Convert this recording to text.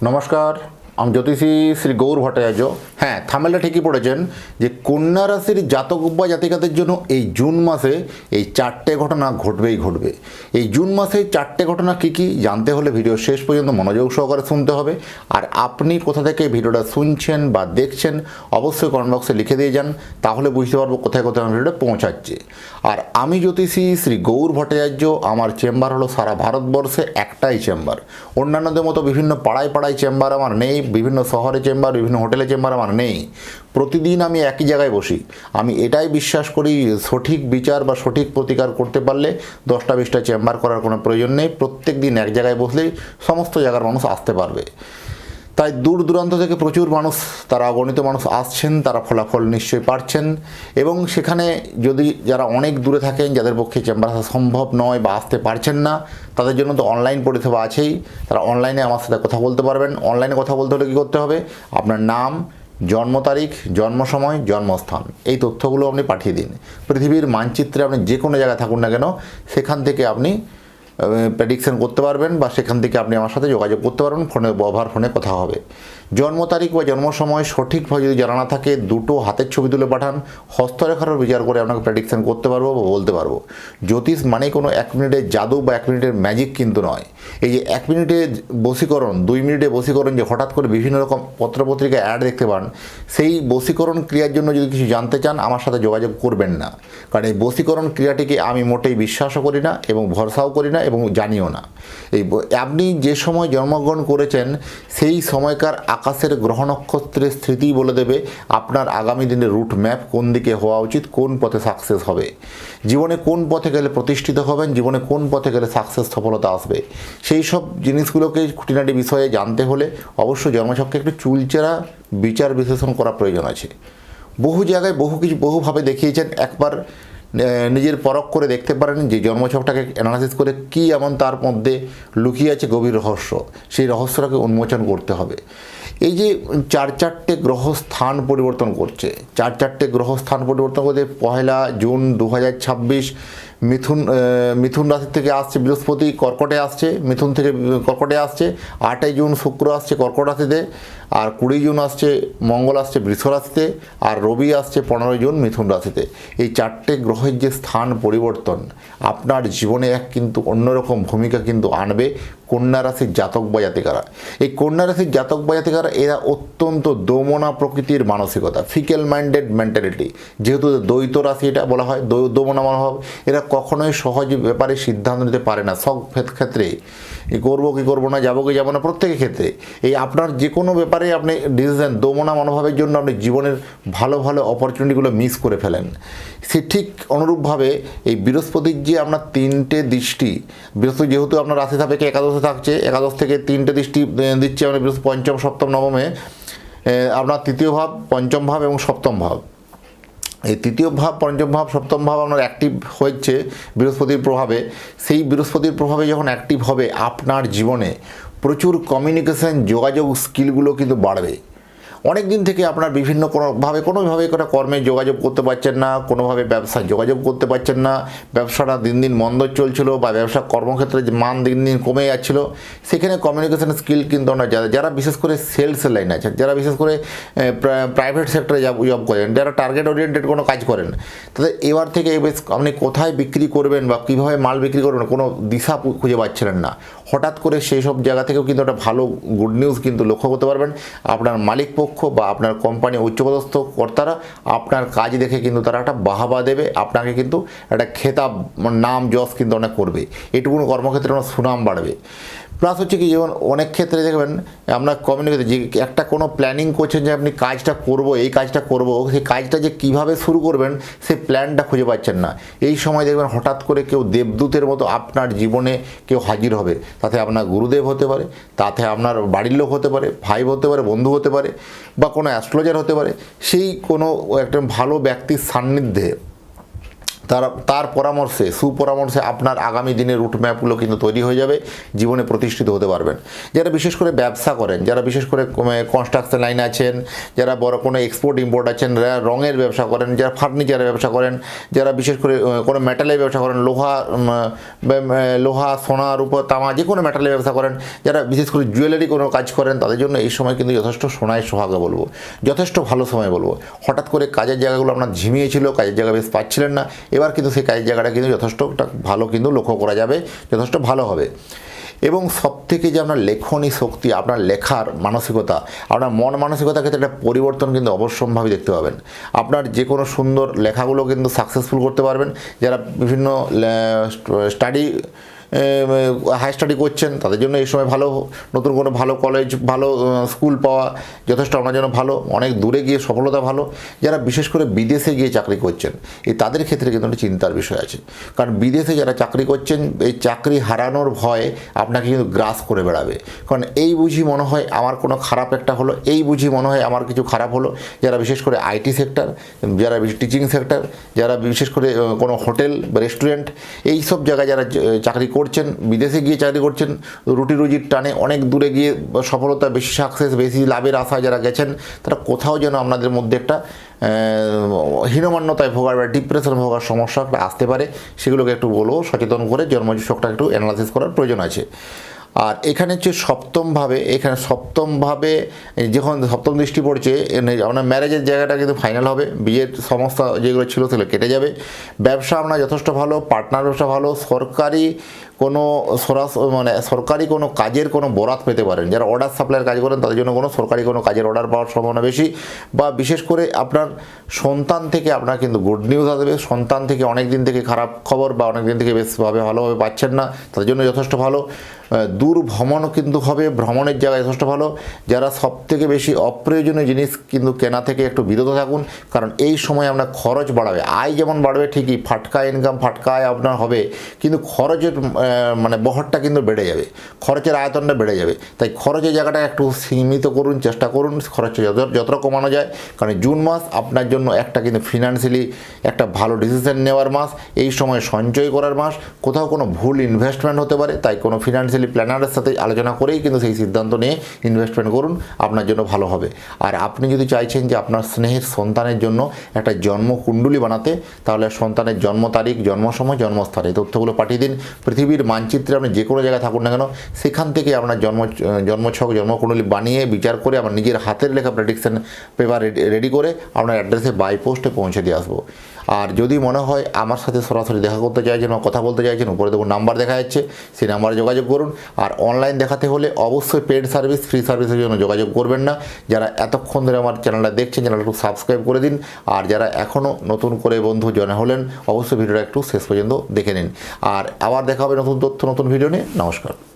নমস্কার, আমি জ্যোতিষী শ্রী গৌর ভট্টাচার্য। হ্যাঁ, থামেলটা ঠিকই পড়েছেন যে কন্যা রাশির জাতক বা জাতিকাদের জন্য এই জুন মাসে এই চারটে ঘটনা ঘটবেই ঘটবে। এই জুন মাসে চারটে ঘটনা কী কী জানতে হলে ভিডিও শেষ পর্যন্ত মনোযোগ সহকারে শুনতে হবে। আর আপনি কোথা থেকে ভিডিওটা শুনছেন বা দেখছেন অবশ্যই কমেন্ট বক্সে লিখে দিয়ে যান, তাহলে বুঝতে পারবো কোথায় কোথায় আমার ভিডিওটা পৌঁছাচ্ছে। আর আমি জ্যোতিষী শ্রী গৌর ভট্টাচার্য, আমার চেম্বার হলো সারা ভারতবর্ষে একটাই চেম্বার। অন্যান্যদের মতো বিভিন্ন পাড়ায় পাড়ায় চেম্বার আমার নেই, বিভিন্ন শহরে চেম্বার, বিভিন্ন হোটেলে চেম্বার আমার নেই। প্রতিদিন আমি একই জায়গায় বসি। আমি এটাই বিশ্বাস করি, সঠিক বিচার বা সঠিক প্রতিকার করতে পারলে 10টা-20টা চেম্বার করার কোনো প্রয়োজন নেই। প্রত্যেক দিন এক জায়গায় বসলেই সমস্ত জায়গার মানুষ আসতে পারবে। তাই দূর দূরান্ত থেকে প্রচুর মানুষ, তারা অগণিত মানুষ আসছেন, তারা ফলাফল নিশ্চয়ই পাচ্ছেন। এবং সেখানে যদি যারা অনেক দূরে থাকেন, যাদের পক্ষে চেম্বার আসা সম্ভব নয় বা আসতে পারছেন না, তাদের জন্য তো অনলাইন পরিষেবা আছেই। তারা অনলাইনে আমার সাথে কথা বলতে পারবেন। অনলাইনে কথা বলতে হলে কী করতে হবে? আপনার নাম, জন্ম তারিখ, জন্ম সময়, জন্মস্থান, এই তথ্যগুলো আপনি পাঠিয়ে দিন। পৃথিবীর মানচিত্রে আপনি যে কোনো জায়গায় থাকুন না কেন, সেখান থেকে আপনি প্রেডিকশন করতে পারবেন বা সেখান থেকে আপনি আমার সাথে যোগাযোগ করতে পারবেন। ফোনে কথা হবে। জন্ম তারিখ বা জন্ম সময় সঠিকভাবে যদি জানা না থাকে, দুটো হাতের ছবি তুলে পাঠান। হস্তরেখারও বিচার করে আপনাকে প্রেডিকশন করতে পারবো বা বলতে পারবো। জ্যোতিষ মানে কোনো 1 মিনিটের জাদু বা 1 মিনিটের ম্যাজিক কিন্তু নয়। এই যে 1 মিনিটে বশীকরণ, 2 মিনিটে বশীকরণ, যে হঠাৎ করে বিভিন্ন রকম পত্রপত্রিকায় অ্যাড দেখতে পান, সেই বশীকরণ ক্রিয়ার জন্য যদি কিছু জানতে চান আমার সাথে যোগাযোগ করবেন না। কারণ এই বশীকরণ ক্রিয়াটিকে আমি মোটেই বিশ্বাসও করি না এবং ভরসাও করি না এবং জানিও না। আপনি যে সময় জন্মগ্রহণ করেছেন সেই সময়কার আকাশের গ্রহ নক্ষত্রের স্থিতি বলে দেবে আপনার আগামী দিনের রুট ম্যাপ, কোন দিকে হওয়া উচিত, কোন পথে সাকসেস হবে, জীবনে কোন পথে গেলে প্রতিষ্ঠিত হবেন, জীবনে কোন পথে গেলে সাকসেস সফলতা আসবে। সেই সব জিনিসগুলোকে খুঁটিনাটি বিষয়ে জানতে হলে অবশ্যই জন্মছককে একটু চুলচেরা বিচার বিশ্লেষণ করা প্রয়োজন আছে। বহু জায়গায় বহুভাবে দেখিয়েছেন। একবার নিজের পরখ করে দেখতে পারেন যে জন্মছকটাকে অ্যানালাইসিস করে কী এমন তার মধ্যে লুকিয়ে আছে গভীর রহস্য, সেই রহস্যটাকে উন্মোচন করতে হবে। এই যে চারটে গ্রহ স্থান পরিবর্তন করছে, চারটে গ্রহ স্থান পরিবর্তন করতে 1 জুন 2026 মিথুন রাশি থেকে আসছে বৃহস্পতি, কর্কটে আসছে, মিথুন থেকে কর্কটে আসছে। 8 জুন শুক্র আসছে কর্কট রাশিতে, আর 20 জুন আসছে মঙ্গল আসছে বৃষ রাশিতে, আর রবি আসছে 15 জুন মিথুন রাশিতে। এই 4টে গ্রহের যে স্থান পরিবর্তন আপনার জীবনে কিন্তু অন্যরকম ভূমিকা কিন্তু আনবে। কন্যা রাশির জাতক বা জাতিকারা, এই কন্যা রাশির জাতক বা জাতিকারা এরা অত্যন্ত দোমনা প্রকৃতির মানসিকতা, ফিকেল মাইন্ডেড মেন্টালিটি। যেহেতু দ্বৈত রাশি এটা বলা হয়, দোমনা মনোভাব। এরা কখনোই সহজ ব্যাপারে সিদ্ধান্ত নিতে পারে না। সব ক্ষেত্রে করবো কি করবো না, যাবো কি যাবো না, প্রত্যেকের ক্ষেত্রে এই আপনার যে কোনো ব্যাপারে আপনি ডিসিশন, দোমনা মনোভাবের জন্য আপনি জীবনের ভালো ভালো অপরচুনিটিগুলো মিস করে ফেলেন। সে ঠিক অনুরূপভাবে এই বৃহস্পতির যে আপনার 3টে দৃষ্টি, বৃহস্পতি যেহেতু আপনার রাশি সাপেক্ষে একাদশে থাকছে, একাদশ থেকে 3টে দৃষ্টি দিচ্ছে মানে বৃহস্পতি পঞ্চম, সপ্তম, নবমে আপনার তৃতীয় ভাব, পঞ্চম ভাব এবং সপ্তম ভাব। এই তৃতীয় ভাব, পঞ্চম ভাব, সপ্তম ভাব আপনার অ্যাক্টিভ হচ্ছে বৃহস্পতির প্রভাবে। সেই বৃহস্পতির প্রভাবে যখন অ্যাক্টিভ হবে আপনার জীবনে প্রচুর কমিউনিকেশন, যোগাযোগ স্কিলগুলো কিন্তু বাড়বে। অনেক দিন থেকে আপনার কোনোভাবে কোনো কর্মে যোগাযোগ করতে পারছেন না, কোনোভাবে ব্যবসায় যোগাযোগ করতে পারছেন না, ব্যবসাটা দিন দিন মন্দ চলছিল বা ব্যবসা কর্মক্ষেত্রে যে মান দিন দিন কমে যাচ্ছিল, সেখানে কমিউনিকেশন স্কিল কিন্তু আমরা যারা বিশেষ করে সেলস লাইন আছেন, যারা বিশেষ করে প্রাইভেট সেক্টরে জব করেন, যারা টার্গেট ওরিয়েন্টেড কোনো কাজ করেন, তাদের এবার থেকে আপনি কোথায় বিক্রি করবেন বা কীভাবে মাল বিক্রি করবেন কোনো দিশা খুঁজে পাচ্ছিলেন না। হঠাৎ করে সেই সব জায়গা থেকেও কিন্তু একটা ভালো গুড নিউজ কিন্তু লক্ষ্য করতে পারবেন। আপনার মালিক পক্ষ বা আপনার কোম্পানি উচ্চপদস্থ কর্তারা আপনার কাজ দেখে কিন্তু তারা একটা বাহাবা দেবে, আপনাকে কিন্তু একটা খেতাব, নাম, যশ কিন্তু অনেক করবে। এটুকুন কর্মক্ষেত্রে আপনার সুনাম বাড়বে। প্লাস হচ্ছে কি, যেমন অনেক ক্ষেত্রে দেখবেন আপনার কমিউনিকেশন, যে একটা কোনো প্ল্যানিং করছেন যে আপনি কাজটা করব, এই কাজটা করব, সেই কাজটা যে কিভাবে শুরু করবেন সেই প্ল্যানটা খুঁজে পাচ্ছেন না। এই সময় দেখবেন হঠাৎ করে কেউ দেবদূতের মতো আপনার জীবনে কেউ হাজির হবে। তাতে আপনার গুরুদেব হতে পারে, তাতে আপনার বাড়ির লোক হতে পারে, ভাই হতে পারে, বন্ধু হতে পারে, বা কোনো অ্যাস্ট্রোলজার হতে পারে। সেই কোনো একটা ভালো ব্যক্তির সান্নিধ্যে তার পরামর্শে সুপরামর্শে আপনার আগামী দিনের রুটম্যাপগুলো কিন্তু তৈরি হয়ে যাবে, জীবনে প্রতিষ্ঠিত হতে পারবেন। যারা বিশেষ করে ব্যবসা করেন, যারা বিশেষ করে কনস্ট্রাকশন লাইনে আছেন, যারা বড় কোনো এক্সপোর্ট ইম্পোর্ট আছেন, যারা রঙের ব্যবসা করেন, যারা ফার্নিচারের ব্যবসা করেন, যারা বিশেষ করে কোনো মেটালের ব্যবসা করেন, লোহা সোনা রূপা তামা যে কোনো মেটালের ব্যবসা করেন, যারা বিশেষ করে জুয়েলারি কোনো কাজ করেন, তাদের জন্য এই সময় কিন্তু যথেষ্ট সোনায় সোহাগা বলবো, যথেষ্ট ভালো সময় বলবো। হঠাৎ করে কাজের জায়গাগুলো আপনার ঝিমিয়েছিল, কাজের জায়গা বেশ পাচ্ছিলেন না, এবার কিন্তু সেই কাজের জায়গাটা কিন্তু যথেষ্ট ভালো কিন্তু লক্ষ্য করা যাবে, যথেষ্ট ভালো হবে। এবং সবথেকে যে আপনার লেখনী শক্তি, আপনার লেখার মানসিকতা, আপনার মন মানসিকতার ক্ষেত্রে একটা পরিবর্তন কিন্তু অবশ্যম্ভাবী দেখতে পাবেন। আপনার যে কোনো সুন্দর লেখাগুলো কিন্তু সাকসেসফুল করতে পারবেন। যারা বিভিন্ন স্টাডি হাই স্টাডি করছেন তাদের জন্য এই সময় ভালো, নতুন কোনো ভালো কলেজ, ভালো স্কুল পাওয়া যথেষ্ট আপনার জন্য ভালো, অনেক দূরে গিয়ে সফলতা ভালো। যারা বিশেষ করে বিদেশে গিয়ে চাকরি করছেন, এই তাদের ক্ষেত্রে কিন্তু একটা চিন্তার বিষয় আছে, কারণ বিদেশে যারা চাকরি করছেন এই চাকরি হারানোর ভয় আপনাকে কিন্তু গ্রাস করে বেড়াবে। কারণ এই বুঝি মনে হয় আমার কোনো খারাপ একটা হলো, এই বুঝি মনে হয় আমার কিছু খারাপ হলো। যারা বিশেষ করে আইটি সেক্টর, যারা টিচিং সেক্টর, যারা বিশেষ করে কোনো হোটেল বা রেস্টুরেন্ট, এই সব জায়গায় যারা চাকরি করছেন, বিদেশে গিয়ে চাকরি করছেন, রুটি রুজির টানে অনেক দূরে গিয়ে সফলতা, বেশি সাকসেস, বেশি লাভের আশায় যারা গেছেন, তারা কোথাও যেন আপনাদের মধ্যে একটা হীনমান্যতায় ভোগার বা ডিপ্রেশন ভোগার সমস্যা আসতে পারে। সেগুলোকে একটু বলবো সচেতন করে জন্মছকটা একটু অ্যানালাইসিস করার প্রয়োজন আছে। আর এখানে হচ্ছে সপ্তমভাবে, এখানে সপ্তমভাবে যখন সপ্তম দৃষ্টি পড়ছে, আপনার ম্যারেজের জায়গাটা কিন্তু ফাইনাল হবে, বিয়ের সমস্যা যেগুলো ছিল সেগুলো কেটে যাবে। ব্যবসা আপনার যথেষ্ট ভালো, পার্টনার ব্যবসা ভালো, সরকারি কোনো সরকারি কোনো কাজের কোনো বরাত পেতে পারেন। যারা অর্ডার সাপ্লাইয়ের কাজ করেন তাদের জন্য কোনো সরকারি কোনো কাজের অর্ডার পাওয়ার সম্ভাবনা বেশি। বা বিশেষ করে আপনার সন্তান থেকে আপনার কিন্তু গুড নিউজ আসবে। সন্তান থেকে অনেক দিন থেকে খারাপ খবর বা অনেক দিন থেকে বেশভাবে ভালোভাবে পাচ্ছেন না, তাদের জন্য যথেষ্ট ভালো। দূর ভ্রমণও কিন্তু হবে, ভ্রমণের জায়গায় যথেষ্ট ভালো। যারা সবথেকে বেশি অপ্রয়োজনীয় জিনিস কিন্তু কেনা থেকে একটু বিরত থাকুন, কারণ এই সময় আপনার খরচ বাড়াবে। আয় যেমন বাড়বে ঠিকই, ফাটকা ইনকাম ফাটকায় আপনার হবে, কিন্তু খরচের বহরটা কিন্তু বেড়ে যাবে, খরচের আয়তনটা বেড়ে যাবে। তাই খরচের জায়গাটা একটু সীমিত করুন, চেষ্টা করুন খরচ যতটা কমানো যায়। কারণ জুন মাস আপনার জন্য একটা কিন্তু ফিনান্সিয়ালি একটা ভালো ডিসিশন নেওয়ার মাস, এই সময় সঞ্চয় করার মাস। কোথাও কোনো ভুল ইনভেস্টমেন্ট হতে পারে, তাই কোনো ফিনান্সিয়ালি প্ল্যানারের সাথে আলোচনা করেই কিন্তু সেই সিদ্ধান্ত নিয়ে ইনভেস্টমেন্ট করুন, আপনার জন্য ভালো হবে। আর আপনি যদি চাইছেন যে আপনার স্নেহের সন্তানের জন্য একটা জন্মকুণ্ডলী বানাতে, তাহলে সন্তানের জন্ম তারিখ, জন্ম সময়, জন্মস্থান এই তথ্যগুলো পাঠিয়ে দিন। পৃথিবীর মানচিত্রে আপনি যে কোনো জায়গায় থাকুন না কেন, সেখান থেকে আপনার জন্মছক, জন্মকুণ্ডলী বানিয়ে বিচার করে আমার নিজের হাতের লেখা প্রেডিকশন পেপার রেডি করে আপনার অ্যাড্রেসে বাই পোস্টে পৌঁছে দিয়ে আসবো। আর যদি মনে হয় আমার সাথে সরাসরি দেখা করতে চাইছেন বা কথা বলতে চাইছেন, উপরে দেখুন নাম্বার দেখা যাচ্ছে, সেই নাম্বারে যোগাযোগ করুন। আর অনলাইন দেখাতে হলে অবশ্যই পেড সার্ভিস, ফ্রি সার্ভিসের জন্য যোগাযোগ করবেন না। যারা এতক্ষণ ধরে আমার চ্যানেলটা দেখছেন, চ্যানেলটা একটু সাবস্ক্রাইব করে দিন। আর যারা এখনও নতুন করে বন্ধু জয়েন হলেন, অবশ্যই ভিডিওটা একটু শেষ পর্যন্ত দেখে নিন। আর আবার দেখা হবে নতুন তথ্য, নতুন ভিডিও নিয়ে। নমস্কার।